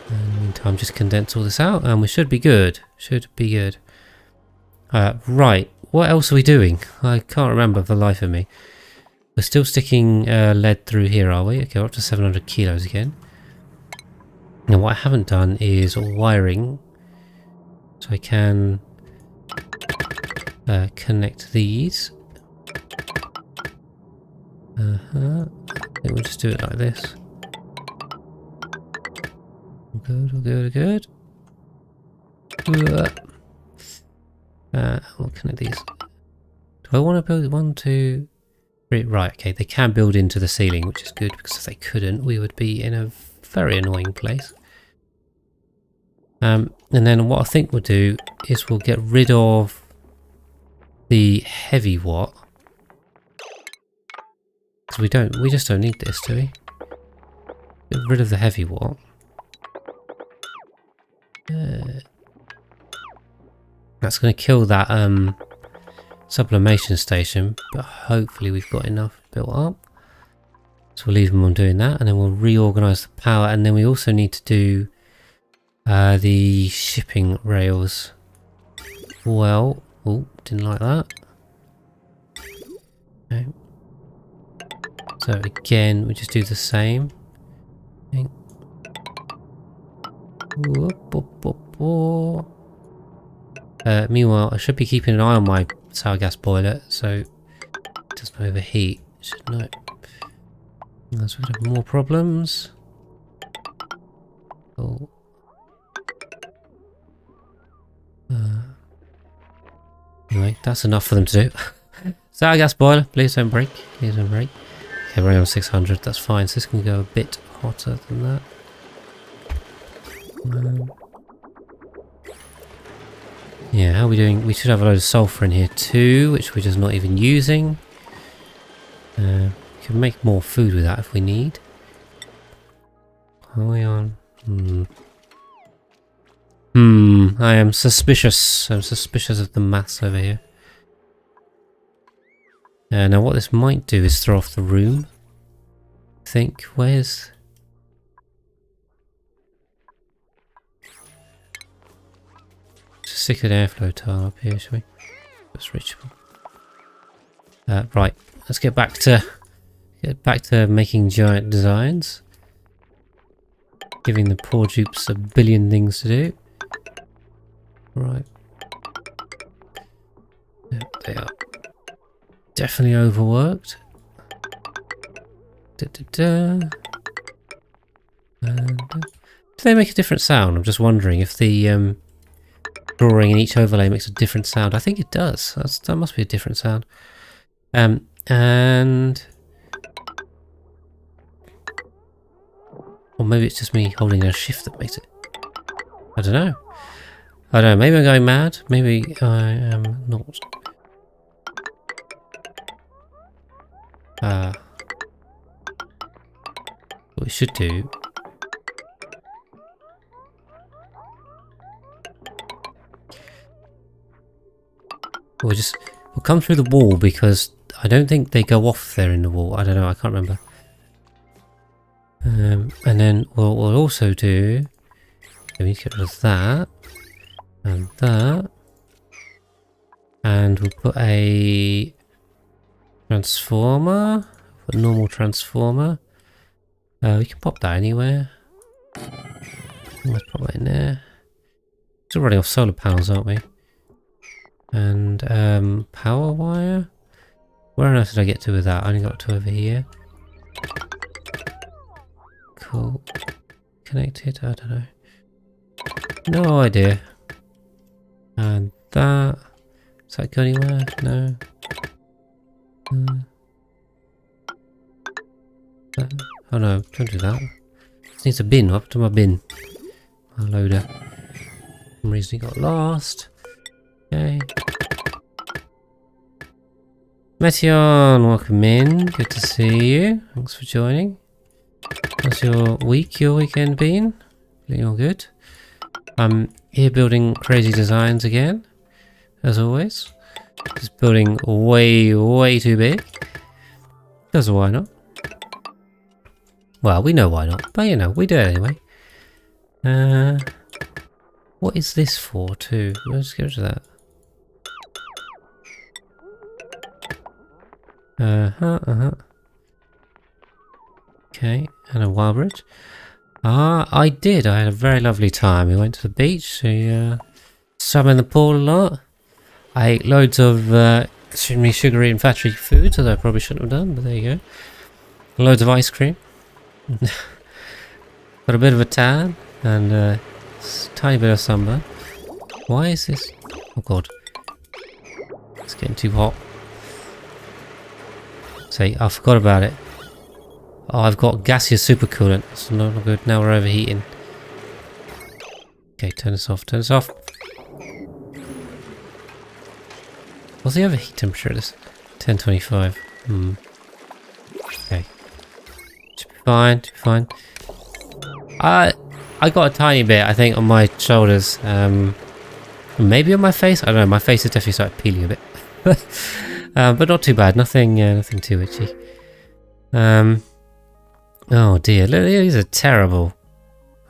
In the meantime, just condense all this out and we should be good. Should be good. Right, what else are we doing? I can't remember for the life of me. We're still sticking lead through here, are we? Okay, we're up to 700 kilos again. Now what I haven't done is wiring. So I can connect these. I think we'll just do it like this. Good. We'll connect these. Do I want to build 1, 2, 3? Right, okay, they can build into the ceiling, which is good, because if they couldn't, we would be in a very annoying place. And then what I think we'll do is we'll get rid of the heavy watt. Because we just don't need this, do we? Get rid of the heavy watt. That's going to kill that sublimation station, but hopefully we've got enough built up. So we'll leave them on doing that, and then we'll reorganize the power, and then we also need to do the shipping rails. Well, oh, didn't like that. Okay. So again, we just do the same. Meanwhile, I should be keeping an eye on my sour gas boiler so it doesn't overheat, shouldn't it? Unless we have more problems. Oh. Anyway, that's enough for them to do. Sour gas boiler, please don't break. Please don't break. Okay, we're only on 600, that's fine. So this can go a bit hotter than that. Yeah, how are we doing? We should have a load of sulfur in here too, which we're just not even using. We can make more food with that if we need. Are we on? I am suspicious. I'm suspicious of the maths over here. Now what this might do is throw off the room. I think, where's... Just stick an airflow tile up here, shall we? That's reachable. Right, let's get back to making giant designs. Giving the poor dupes a billion things to do. Right. Yep, they are definitely overworked. Do they make a different sound? I'm just wondering if the drawing in each overlay makes a different sound. I think it does. That must be a different sound. And... Or maybe it's just me holding a shift that makes it. I don't know. I don't know. Maybe I'm going mad. Maybe I am not. What we should do... We'll come through the wall because I don't think they go off if they're in the wall. I don't know. I can't remember. And then what we'll also do... We need to get rid of that. And that. And we'll put a transformer. A normal transformer. We can pop that anywhere. Let's pop that in there. Still running off solar panels, aren't we? And power wire. Where on earth did I get to with that? I only got to over here. Cool. Connected? I don't know. No idea. And that. Does that go anywhere? No. Oh no, don't do that. This needs a bin. Up to my bin. My loader. For some reason he got lost. Okay. Meteon, welcome in. Good to see you. Thanks for joining. How's your weekend been? Feeling all good? I'm here building crazy designs again, as always. Just building way too big. Because why not? Well, we know why not, but you know, we do it anyway. What is this for too? Let's get rid of that. Okay, and a wild bridge. I did. I had a very lovely time. We went to the beach. We swam in the pool a lot. I ate loads of extremely sugary and fatty foods that I probably shouldn't have done, but there you go. Loads of ice cream. Got a bit of a tan and a tiny bit of sunburn. Why is this? Oh god. It's getting too hot. See, I forgot about it. Oh, I've got gaseous supercoolant. It's not good. Now we're overheating. Okay, turn this off. Turn this off. What's the overheat temperature of this? 1025. Okay. Should be fine. Should be fine. I got a tiny bit, I think, on my shoulders. Maybe on my face. I don't know. My face has definitely started peeling a bit. But not too bad. Nothing too itchy. Oh dear. Look, these are terrible.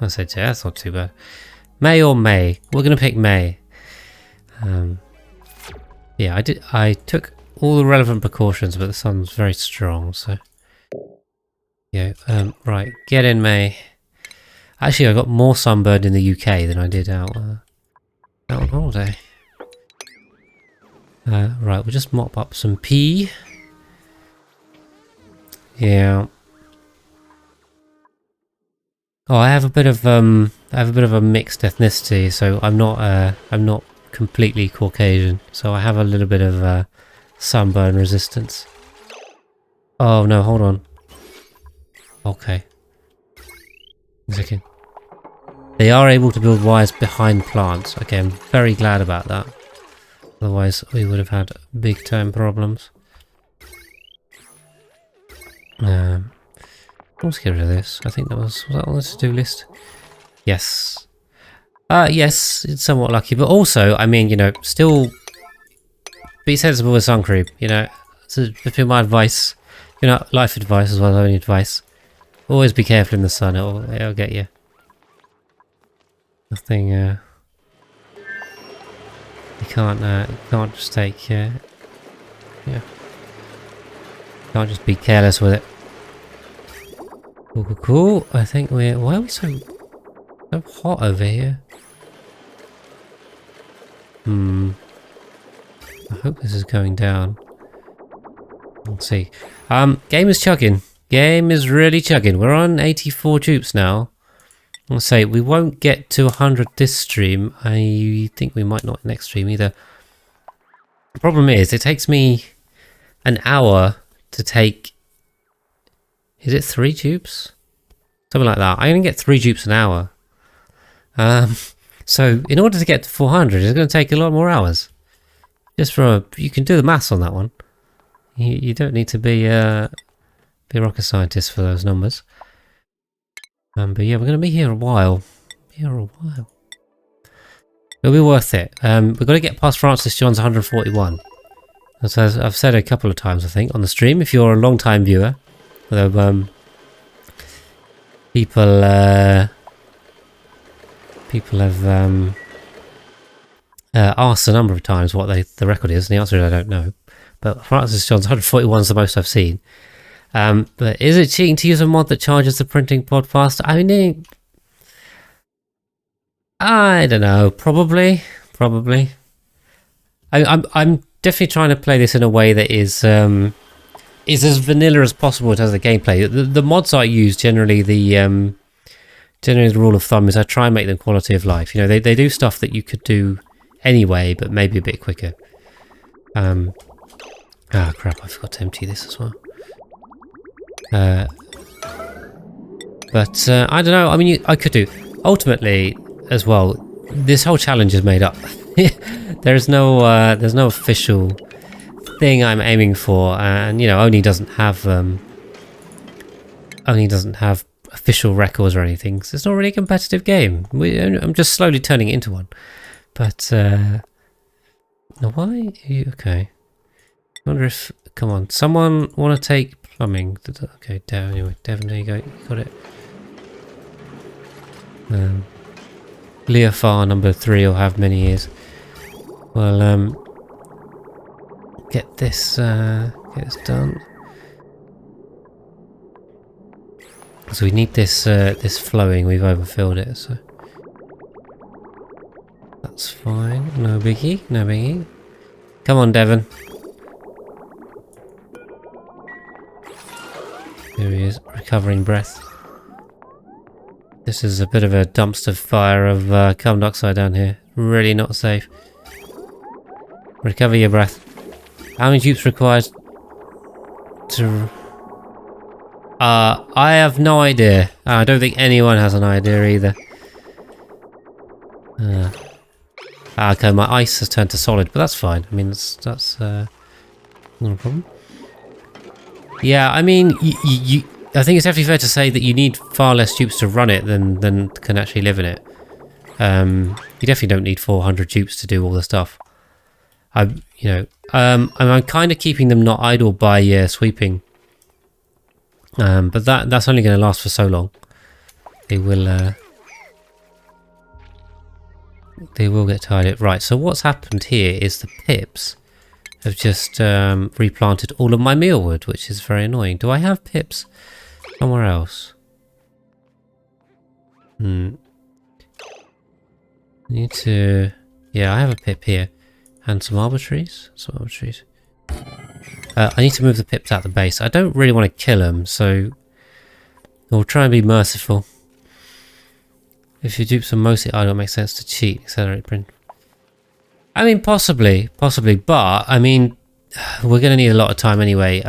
I said, yeah, that's not too bad. May or May. We're gonna pick May. Yeah, I took all the relevant precautions, but the sun's very strong, so yeah. Right, get in, May. Actually, I got more sunburned in the UK than I did out on holiday. Right, we'll just mop up some pee. Yeah. Oh, I have a bit of a mixed ethnicity, so I'm not completely Caucasian, so I have a little bit of sunburn resistance. Oh no, hold on. Okay. 1 second. They are able to build wires behind plants. Okay, I'm very glad about that. Otherwise, we would have had big time problems. Let's get rid of this. I think was that on the to-do list? Yes. Yes, it's somewhat lucky, but also, I mean, you know, still be sensible with sun cream, you know. So, between my advice, you know, life advice as well as only advice. Always be careful in the sun, it'll get you. Nothing, you can't just take, yeah. Can't just be careless with it. Cool, cool, cool. I think why are we so hot over here? I hope this is going down. Let's see. Game is chugging. Game is really chugging. We're on 84 dupes now. I'll say we won't get to 100 this stream. I think we might not next stream either. The problem is, it takes me an hour to take... Is it 3 dupes? Something like that. I only get 3 dupes an hour. So in order to get to 400, it's going to take a lot more hours. Just for you can do the maths on that one. You don't need to be a rocket scientist for those numbers. But yeah, we're going to be here a while. It'll be worth it. We've got to get past Francis John's 141. As I've said a couple of times, I think, on the stream. If you're a long-time viewer, although people have asked a number of times what the record is, and the answer is I don't know. But Francis John's 141 is the most I've seen. But is it cheating to use a mod that charges the printing pod faster? I mean, I don't know. Probably. I'm definitely trying to play this in a way that is as vanilla as possible in terms of the gameplay. The mods I use generally the rule of thumb is I try and make them quality of life. You know, they do stuff that you could do anyway, but maybe a bit quicker. Ah, crap! I forgot to empty this as well. But I don't know. I mean, I could do. Ultimately, as well, this whole challenge is made up. there's no official thing I'm aiming for, and you know, Oni doesn't have official records or anything. So it's not really a competitive game. I'm just slowly turning it into one. But why are you okay? I wonder if come on, someone want to take plumbing? Okay, anyway, Devon, there you go. You got it. Leofar number 3 will have many years. Well, get this done. So we need this this flowing. We've overfilled it, so that's fine. No biggie, no biggie. Come on, Devon. Here he is, recovering breath. This is a bit of a dumpster fire of carbon dioxide down here. Really not safe. Recover your breath. How many dupes required to... I have no idea. I don't think anyone has an idea either. Okay, my ice has turned to solid, but that's fine. I mean, that's not a problem. Yeah, I mean, I think it's definitely fair to say that you need far less dupes to run it than can actually live in it. You definitely don't need 400 dupes to do all the stuff. I'm kind of keeping them not idle by sweeping. But that's only going to last for so long. They will get tired. Right, so what's happened here is the pips have just replanted all of my mealwood, which is very annoying. Do I have pips somewhere else? Need to... Yeah, I have a pip here. And some arbor trees. I need to move the pips out the base. I don't really want to kill them, so we'll try and be merciful. If your dupes are mostly idle, it makes sense to cheat, accelerate print. I mean, possibly, but I mean, we're going to need a lot of time anyway,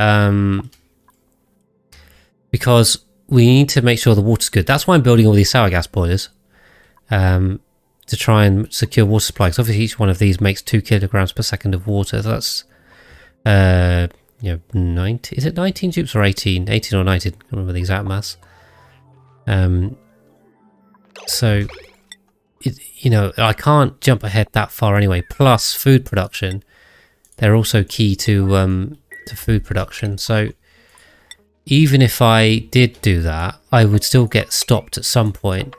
because we need to make sure the water's good. That's why I'm building all these sour gas boilers. to try and secure water supply. Because obviously each one of these makes 2 kilograms per second of water. So that's 90. Is it 19 dupes or 18? 18 or 19? I can't remember the exact mass. So I can't jump ahead that far anyway. Plus food production, they're also key to food production. So even if I did do that, I would still get stopped at some point.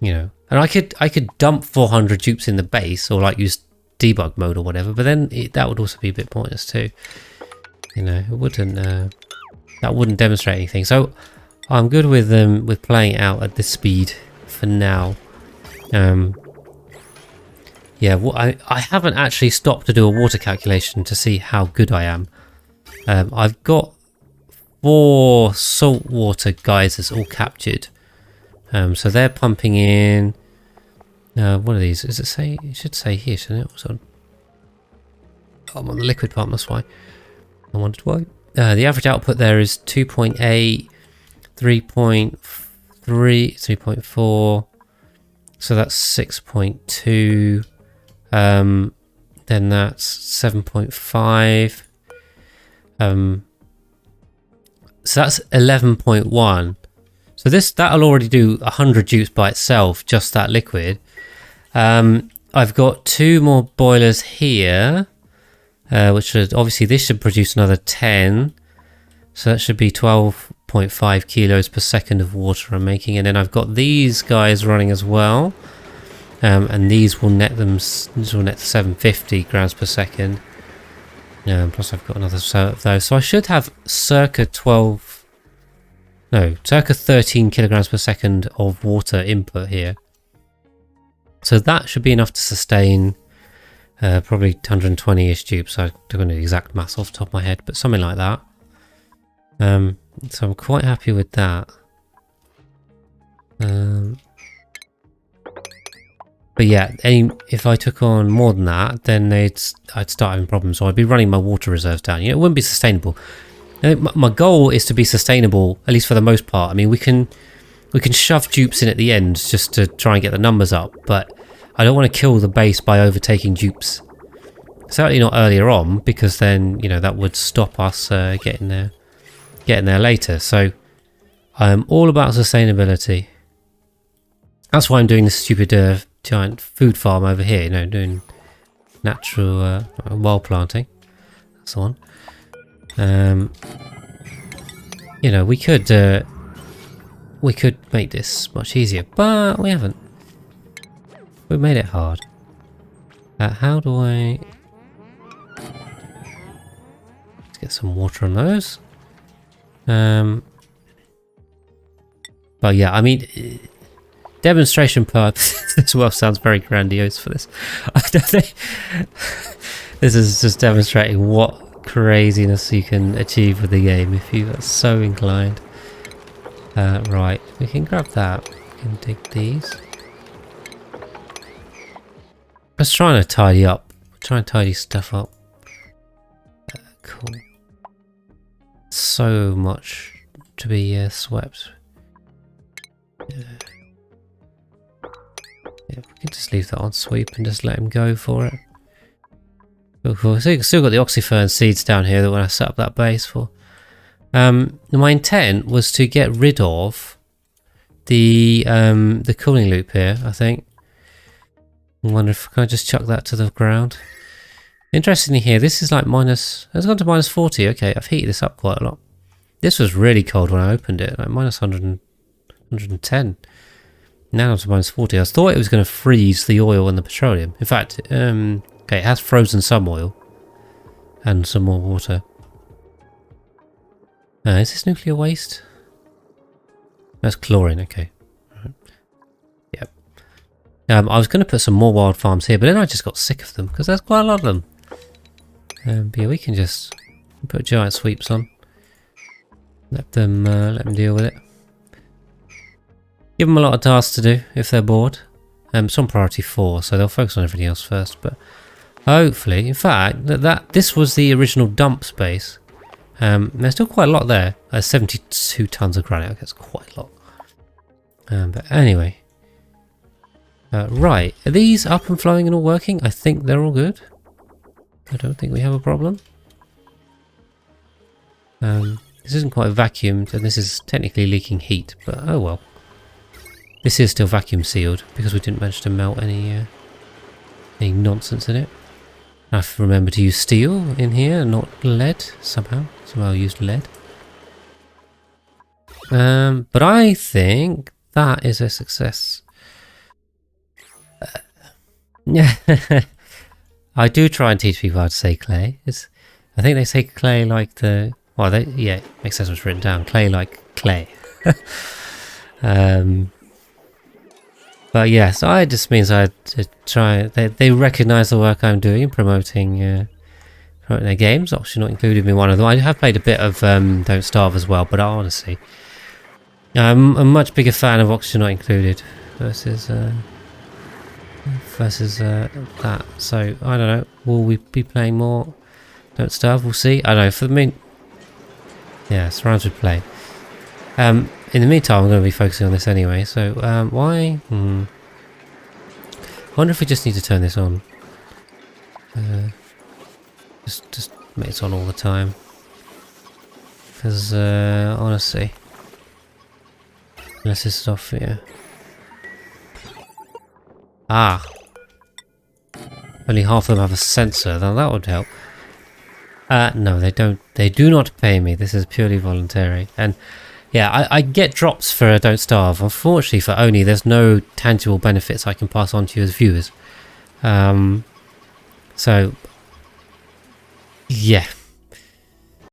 And I could dump 400 dupes in the base, or like use debug mode or whatever. But then that would also be a bit pointless too. It wouldn't. That wouldn't demonstrate anything. So I'm good with playing it out at this speed for now. Yeah, I haven't actually stopped to do a water calculation to see how good I am. I've got 4 saltwater geysers all captured. So they're pumping in. What are these? Does it say? It should say here, shouldn't it? I'm on the liquid pump. That's why. I wondered why. The average output there is 2.8, 3.3, 3.4. So that's 6.2. Then that's 7.5. So that's 11.1. So that'll already do 100 dupes by itself, just that liquid. I've got 2 more boilers here, which should obviously this should produce another 10. So that should be 12.5 kilos per second of water I'm making, and then I've got these guys running as well. And these will net 750 grams per second. Plus I've got another set of those. So I should have circa 13 kilograms per second of water input here. So that should be enough to sustain probably 120-ish dupes. I don't know the exact mass off the top of my head, but something like that. So I'm quite happy with that. But yeah, if I took on more than that, then I'd start having problems. So I'd be running my water reserves down. It wouldn't be sustainable. My goal is to be sustainable, at least for the most part. I mean, we can shove dupes in at the end just to try and get the numbers up, but I don't want to kill the base by overtaking dupes. Certainly not earlier on, because then that would stop us getting there later. So I'm all about sustainability. That's why I'm doing this stupid giant food farm over here. Doing natural wild planting. That's the one. We could make this much easier, but we haven't. We made it hard. How do I... Let's get some water on those. But yeah, I mean, demonstration purpose as well sounds very grandiose for this. I don't think this is just demonstrating what craziness you can achieve with the game if you are so inclined. Right, we can grab that. We can dig these. Let's try and tidy up. Try and tidy stuff up. Cool. So much to be swept. Yeah, we can just leave that on sweep and just let him go for it. Cool. So you've still got the oxyfern seeds down here that when I set up that base for. My intent was to get rid of the cooling loop here, I think. I wonder if I just chuck that to the ground. Interestingly here, this is like minus... It's gone to minus 40. Okay, I've heated this up quite a lot. This was really cold when I opened it, like minus 110. Now it's minus 40. I thought it was going to freeze the oil and the petroleum. In fact, okay, it has frozen some oil and some more water. Is this nuclear waste? That's chlorine, okay. Right. Yep. I was going to put some more wild farms here, but then I just got sick of them because there's quite a lot of them. But yeah, we can just put giant sweeps on. Let them deal with it. Give them a lot of tasks to do if they're bored. It's on priority 4, so they'll focus on everything else first. But hopefully, in fact, this was the original dump space. There's still quite a lot there. 72 tons of granite. Okay, that's quite a lot. But anyway, Right, are these up and flowing and all working? I think they're all good. I don't think we have a problem. This isn't quite vacuumed, and this is technically leaking heat, but oh well. This is still vacuum sealed because we didn't manage to melt any nonsense in it. I have to remember to use steel in here, not lead somehow. Somehow I used lead. But I think that is a success. Yeah, I do try and teach people how to say clay. I think they say clay like the. Well, yeah, makes sense what's written down. Clay like clay. But yeah, so it just means I try. They recognise the work I'm doing, promoting their games. Obviously, not included in one of them. I have played a bit of Don't Starve as well, but honestly, I'm a much bigger fan of Oxygen Not Included versus that. So I don't know. Will we be playing more Don't Starve? We'll see. I don't know. For the mean, yeah, surrounds with play. In the meantime, I'm going to be focusing on this anyway. So why? I wonder if we just need to turn this on. Just make it on all the time. Because honestly, unless this is off here. Ah, only half of them have a sensor. Now that would help. No, they don't. They do not pay me. This is purely voluntary. And yeah, I get drops for Don't Starve. Unfortunately for Oni, there's no tangible benefits I can pass on to you as viewers. So yeah,